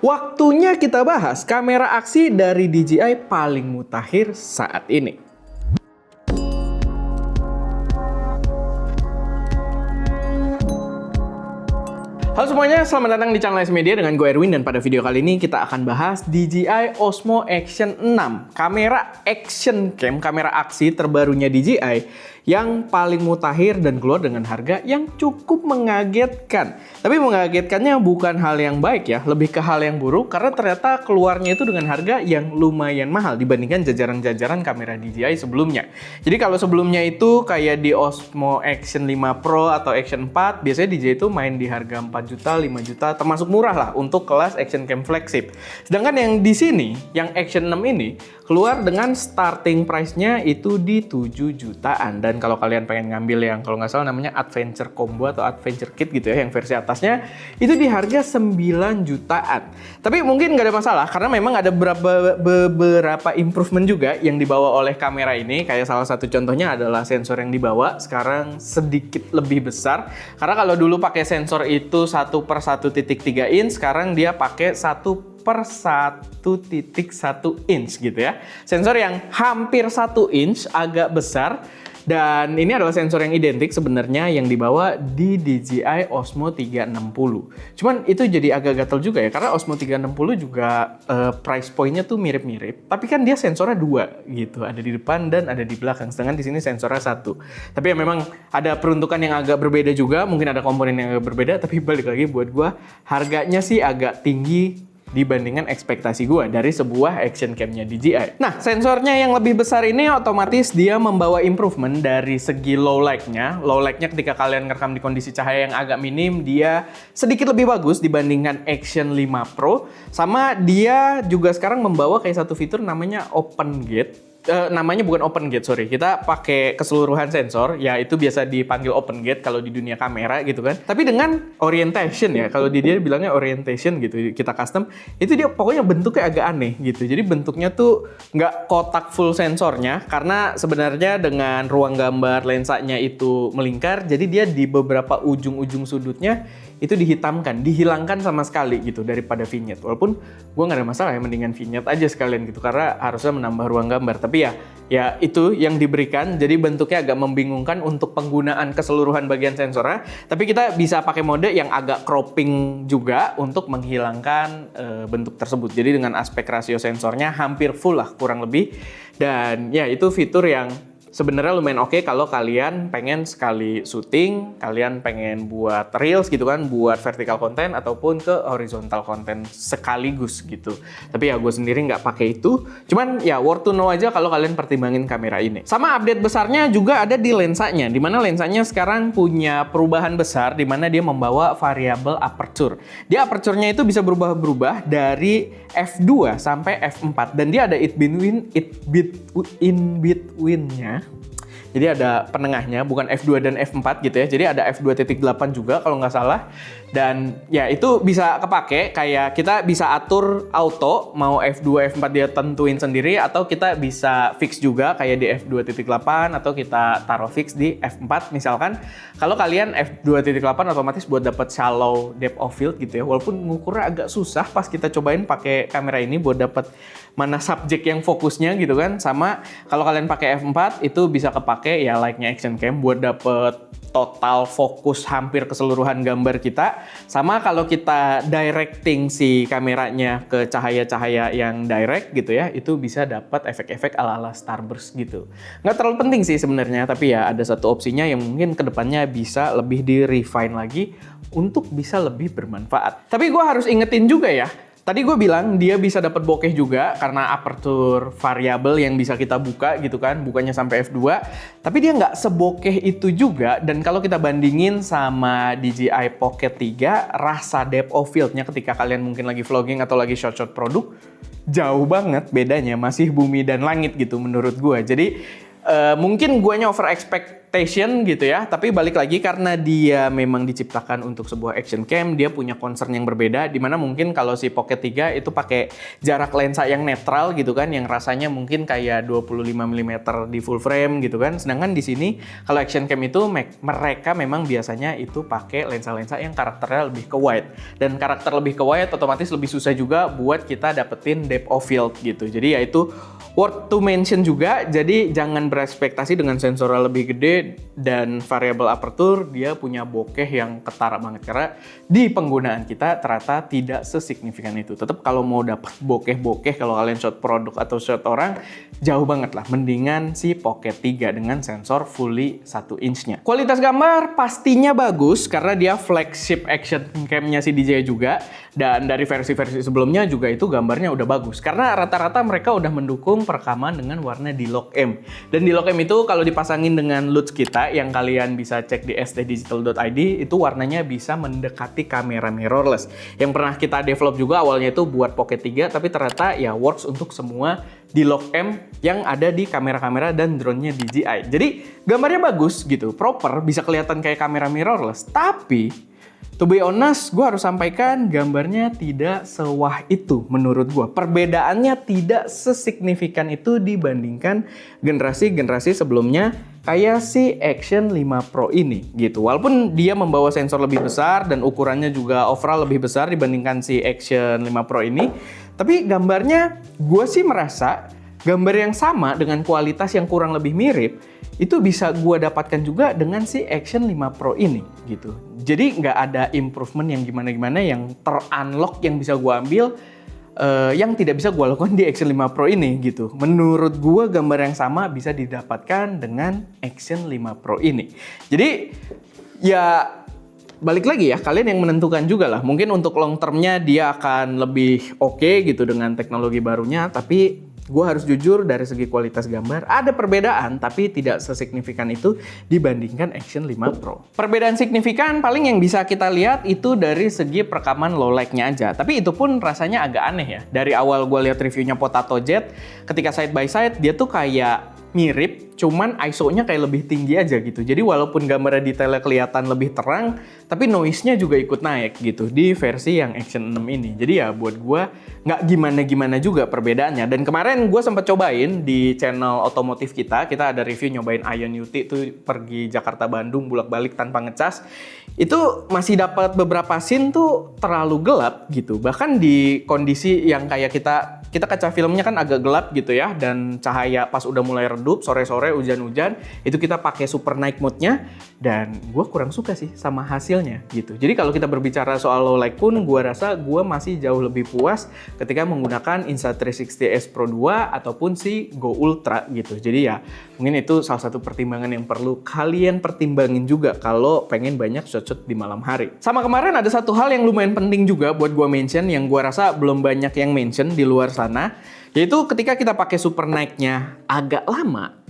Waktunya kita bahas kamera aksi dari DJI paling mutakhir saat ini. Halo semuanya, selamat datang di channel S Media dengan gue Erwin, dan pada video kali ini kita akan bahas DJI Osmo Action 6, kamera action cam, kamera aksi terbarunya DJI yang paling mutakhir dan keluar dengan harga yang cukup mengagetkan. Tapi mengagetkannya bukan hal yang baik ya, lebih ke hal yang buruk karena ternyata keluarnya itu dengan harga yang lumayan mahal dibandingkan jajaran-jajaran kamera DJI sebelumnya. Jadi kalau sebelumnya itu kayak di Osmo Action 5 Pro atau Action 4, biasanya DJI itu main di harga 4 juta, 5 juta, termasuk murah lah untuk kelas action cam flagship. Sedangkan yang di sini, yang Action 6 ini keluar dengan starting price-nya itu di 7 jutaan. Dan kalau kalian pengen ngambil yang kalau nggak salah namanya Adventure Combo atau Adventure Kit gitu ya, yang versi atasnya itu di harga 9 jutaan. Tapi mungkin nggak ada masalah karena memang ada beberapa improvement juga yang dibawa oleh kamera ini. Kayak salah satu contohnya adalah sensor yang dibawa sekarang sedikit lebih besar. Karena kalau dulu pakai sensor itu 1/1.3 inch, sekarang dia pakai 1/1.1 inch gitu ya. Sensor yang hampir 1 inch, agak besar. Dan ini adalah sensor yang identik sebenarnya yang dibawa di DJI Osmo 360. Cuman itu jadi agak gatel juga ya, karena Osmo 360 juga price point-nya tuh mirip-mirip. Tapi kan dia sensornya 2 gitu, ada di depan dan ada di belakang. Sedangkan di sini sensornya 1. Tapi ya memang ada peruntukan yang agak berbeda juga, mungkin ada komponen yang agak berbeda. Tapi balik lagi buat gua, harganya sih agak tinggi dibandingkan ekspektasi gue dari sebuah action cam-nya DJI. Nah, sensornya yang lebih besar ini otomatis dia membawa improvement dari segi low light-nya. Low light-nya ketika kalian ngerekam di kondisi cahaya yang agak minim, dia sedikit lebih bagus dibandingkan Action 5 Pro. Sama dia juga sekarang membawa kayak satu fitur namanya Open Gate. Namanya bukan open gate, sorry. Kita pakai keseluruhan sensor, ya itu biasa dipanggil open gate kalau di dunia kamera gitu kan. Tapi dengan orientation ya, kalau dia bilangnya orientation gitu, kita custom, itu dia pokoknya bentuknya agak aneh gitu. Jadi bentuknya tuh nggak kotak full sensornya, karena sebenarnya dengan ruang gambar lensanya itu melingkar, jadi dia di beberapa ujung-ujung sudutnya itu dihitamkan, dihilangkan sama sekali gitu daripada vignette. Walaupun gue nggak ada masalah ya, mendingan vignette aja sekalian gitu karena harusnya menambah ruang gambar. Tapi ya itu yang diberikan, jadi bentuknya agak membingungkan untuk penggunaan keseluruhan bagian sensornya. Tapi kita bisa pakai mode yang agak cropping juga untuk menghilangkan bentuk tersebut. Jadi dengan aspek rasio sensornya hampir full lah kurang lebih. Dan ya itu fitur yang sebenarnya lumayan oke kalau kalian pengen sekali syuting, kalian pengen buat reels gitu kan, buat vertical content ataupun ke horizontal content sekaligus gitu. Tapi ya gue sendiri nggak pakai itu. Cuman ya worth to know aja kalau kalian pertimbangin kamera ini. Sama update besarnya juga ada di lensanya, dimana lensanya sekarang punya perubahan besar, dimana dia membawa variabel aperture. Dia aperture-nya itu bisa berubah-berubah dari f2 sampai f4 dan dia ada in between-nya. Jadi ada penengahnya, bukan F2 dan F4 gitu ya. Jadi ada F2.8 juga kalau nggak salah. Dan ya itu bisa kepake, kayak kita bisa atur auto, mau F2, F4 dia tentuin sendiri, atau kita bisa fix juga kayak di F2.8 atau kita taruh fix di F4 misalkan. Kalau kalian F2.8 otomatis buat dapat shallow depth of field gitu ya. Walaupun ngukurnya agak susah pas kita cobain pakai kamera ini buat dapat mana subjek yang fokusnya gitu kan. Sama kalau kalian pakai F4 itu bisa kepake ya like-nya action cam buat dapet total fokus hampir keseluruhan gambar kita. Sama kalau kita directing si kameranya ke cahaya-cahaya yang direct gitu ya, itu bisa dapat efek-efek ala-ala starburst gitu. Nggak terlalu penting sih sebenarnya, tapi ya ada satu opsinya yang mungkin kedepannya bisa lebih di-refine lagi untuk bisa lebih bermanfaat. Tapi gue harus ingetin juga ya, tadi gue bilang dia bisa dapat bokeh juga karena aperture variabel yang bisa kita buka gitu kan, bukanya sampai F2. Tapi dia nggak sebokeh itu juga, dan kalau kita bandingin sama DJI Pocket 3, rasa depth of field-nya ketika kalian mungkin lagi vlogging atau lagi shot-shot produk, jauh banget bedanya, masih bumi dan langit gitu menurut gue. Jadi mungkin guanya over expect expectation gitu ya, tapi balik lagi karena dia memang diciptakan untuk sebuah action cam, dia punya concern yang berbeda, dimana mungkin kalau si Pocket 3 itu pakai jarak lensa yang netral gitu kan, yang rasanya mungkin kayak 25 mm di full frame gitu kan, sedangkan di sini kalau action cam itu mereka memang biasanya itu pakai lensa-lensa yang karakternya lebih ke wide, dan karakter lebih ke wide otomatis lebih susah juga buat kita dapetin depth of field gitu. Jadi ya itu worth to mention juga, jadi jangan berekspektasi dengan sensornya lebih gede dan variable aperture dia punya bokeh yang ketara banget, karena di penggunaan kita ternyata tidak sesignifikan itu. Tetap kalau mau dapat bokeh-bokeh kalau kalian shot produk atau shot orang, jauh banget lah, mendingan si Pocket 3 dengan sensor fully 1 inch-nya. Kualitas gambar pastinya bagus karena dia flagship action cam-nya si DJI juga, dan dari versi-versi sebelumnya juga itu gambarnya udah bagus karena rata-rata mereka udah mendukung perekaman dengan warna D-Lock-M. Dan D-Lock-M itu kalau dipasangin dengan LUTs kita yang kalian bisa cek di stdigital.id, itu warnanya bisa mendekati kamera mirrorless. Yang pernah kita develop juga awalnya itu buat Pocket 3, tapi ternyata ya works untuk semua D-Lock-M yang ada di kamera-kamera dan drone-nya DJI. Jadi gambarnya bagus gitu, proper, bisa kelihatan kayak kamera mirrorless. Tapi to be honest, gue harus sampaikan gambarnya tidak sewah itu menurut gue. Perbedaannya tidak sesignifikan itu dibandingkan generasi-generasi sebelumnya kayak si Action 5 Pro ini gitu. Walaupun dia membawa sensor lebih besar dan ukurannya juga overall lebih besar dibandingkan si Action 5 Pro ini, tapi gambarnya gue sih merasa gambar yang sama dengan kualitas yang kurang lebih mirip itu bisa gue dapatkan juga dengan si Action 5 Pro ini gitu. Jadi nggak ada improvement yang gimana-gimana yang ter-unlock yang bisa gue ambil yang tidak bisa gue lakukan di Action 5 Pro ini gitu. Menurut gue gambar yang sama bisa didapatkan dengan Action 5 Pro ini. Jadi ya balik lagi ya, kalian yang menentukan juga lah. Mungkin untuk long termnya dia akan lebih oke gitu dengan teknologi barunya, tapi gue harus jujur dari segi kualitas gambar ada perbedaan, tapi tidak sesignifikan itu dibandingkan Action 5 Pro. Perbedaan signifikan paling yang bisa kita lihat itu dari segi perekaman low light-nya aja. Tapi itu pun rasanya agak aneh ya. Dari awal gue lihat reviewnya Potato Jet, ketika side by side dia tuh kayak mirip, cuman ISO-nya kayak lebih tinggi aja gitu. Jadi walaupun gambarnya detailnya kelihatan lebih terang, tapi noise-nya juga ikut naik gitu di versi yang Action 6 ini. Jadi ya buat gue nggak gimana-gimana juga perbedaannya. Dan kemarin gue sempat cobain di channel otomotif kita ada review nyobain Ion UT tuh pergi Jakarta-Bandung bolak-balik tanpa ngecas. Itu masih dapat beberapa scene tuh terlalu gelap gitu. Bahkan di kondisi yang kayak kita kaca filmnya kan agak gelap gitu ya, dan cahaya pas udah mulai redup, sore-sore hujan-hujan, itu kita pakai super night mode-nya, dan gue kurang suka sih sama hasilnya gitu. Jadi kalau kita berbicara soal low light pun, gue rasa gue masih jauh lebih puas ketika menggunakan Insta360S Pro 2 ataupun si Go Ultra gitu. Jadi ya mungkin itu salah satu pertimbangan yang perlu kalian pertimbangin juga kalau pengen banyak shot-shot di malam hari. Sama kemarin ada satu hal yang lumayan penting juga buat gue mention, yang gue rasa belum banyak yang mention di luar sana, yaitu ketika kita pakai super night-nya agak lama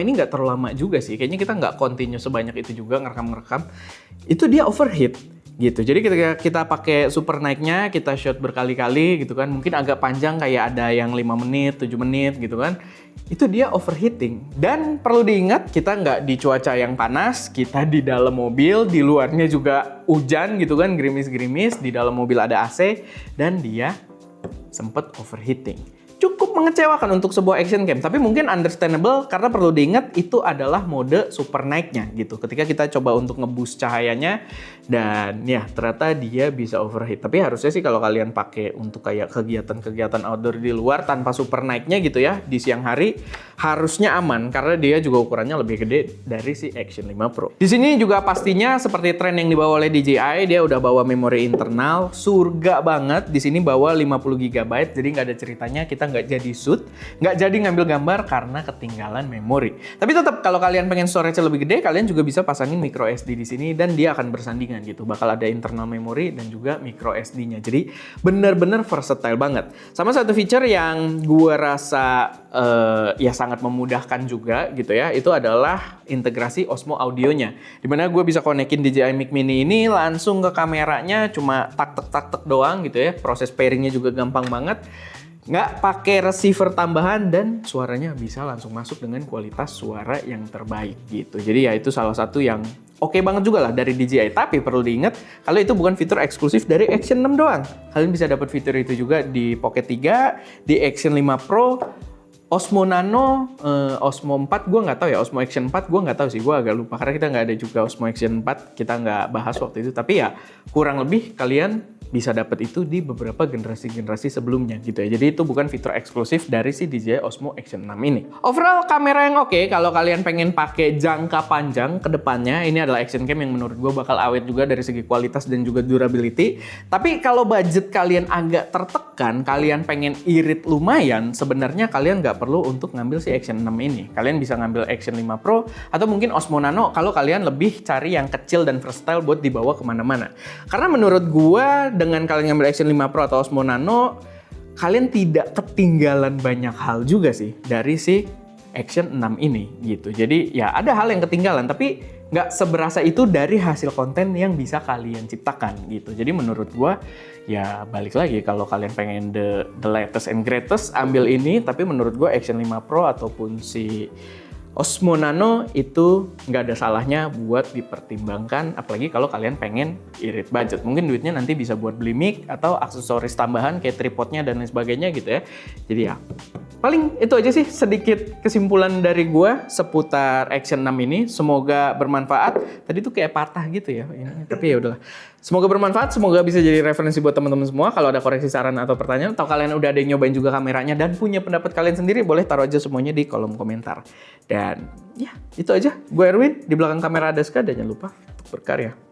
ini nggak terlalu lama juga sih, kayaknya kita nggak continue sebanyak itu juga ngerekam, itu dia overheat gitu. Jadi ketika kita pakai super night-nya, kita shot berkali-kali gitu kan, mungkin agak panjang kayak ada yang 5 menit, 7 menit gitu kan, itu dia overheating. Dan perlu diingat, kita nggak di cuaca yang panas, kita di dalam mobil, di luarnya juga hujan gitu kan, gerimis-gerimis, di dalam mobil ada AC, dan dia sempat overheating. Cukup mengecewakan untuk sebuah action cam, tapi mungkin understandable karena perlu diingat itu adalah mode super night-nya gitu. Ketika kita coba untuk nge-boost cahayanya, dan ya ternyata dia bisa overheat. Tapi harusnya sih kalau kalian pakai untuk kayak kegiatan-kegiatan outdoor di luar tanpa super night-nya gitu ya, di siang hari harusnya aman karena dia juga ukurannya lebih gede dari si Action 5 Pro. Di sini juga pastinya seperti tren yang dibawa oleh DJI, dia udah bawa memori internal surga banget. Di sini bawa 50 GB, jadi nggak ada ceritanya kita nggak jadi shoot, nggak jadi ngambil gambar karena ketinggalan memori. Tapi tetap kalau kalian pengen storage lebih gede, kalian juga bisa pasangin micro SD di sini dan dia akan bersandingan gitu. Bakal ada internal memory dan juga micro SD-nya. Jadi bener-bener versatile banget. Sama satu feature yang gue rasa ya sangat memudahkan juga gitu ya, itu adalah integrasi Osmo audionya. Dimana gue bisa konekin DJI Mic Mini ini langsung ke kameranya, cuma tak-tek doang gitu ya. Proses pairingnya juga gampang banget. nggak pakai receiver tambahan, dan suaranya bisa langsung masuk dengan kualitas suara yang terbaik gitu. Jadi ya itu salah satu yang oke banget juga lah dari DJI. Tapi perlu diingat kalau itu bukan fitur eksklusif dari Action 6 doang. Kalian bisa dapat fitur itu juga di Pocket 3, di Action 5 Pro, Osmo Nano, Osmo 4 gue nggak tahu ya, Osmo Action 4 gue nggak tahu sih, gue agak lupa karena kita nggak ada juga Osmo Action 4, kita nggak bahas waktu itu. Tapi ya kurang lebih kalian bisa dapat itu di beberapa generasi-generasi sebelumnya gitu ya. Jadi itu bukan fitur eksklusif dari si DJI Osmo Action 6 ini. Overall kamera yang oke kalau kalian pengen pakai jangka panjang ke depannya. Ini adalah action cam yang menurut gue bakal awet juga dari segi kualitas dan juga durability. Tapi kalau budget kalian agak tertekan, kalian pengen irit lumayan, sebenarnya kalian nggak perlu untuk ngambil si Action 6 ini. Kalian bisa ngambil Action 5 Pro atau mungkin Osmo Nano kalau kalian lebih cari yang kecil dan versatile buat dibawa kemana-mana. Karena menurut gue dengan kalian ngambil Action 5 Pro atau Osmo Nano, kalian tidak ketinggalan banyak hal juga sih dari si Action 6 ini gitu. Jadi ya ada hal yang ketinggalan, tapi nggak seberasa itu dari hasil konten yang bisa kalian ciptakan gitu. Jadi menurut gua ya balik lagi, kalau kalian pengen the latest and greatest, ambil ini. Tapi menurut gua Action 5 Pro ataupun si Osmo Nano itu nggak ada salahnya buat dipertimbangkan, apalagi kalau kalian pengen irit budget. Mungkin duitnya nanti bisa buat beli mic atau aksesoris tambahan kayak tripodnya dan lain sebagainya gitu ya. Jadi ya paling itu aja sih sedikit kesimpulan dari gua seputar Action 6 ini. Semoga bermanfaat. Tadi tuh kayak patah gitu ya ini, tapi ya udahlah. Semoga bermanfaat, semoga bisa jadi referensi buat teman-teman semua. Kalau ada koreksi, saran atau pertanyaan, atau kalian udah ada yang nyobain juga kameranya dan punya pendapat kalian sendiri, boleh taruh aja semuanya di kolom komentar. Dan ya itu aja. Gue Erwin, di belakang kamera ada Ska, dan jangan lupa untuk berkarya.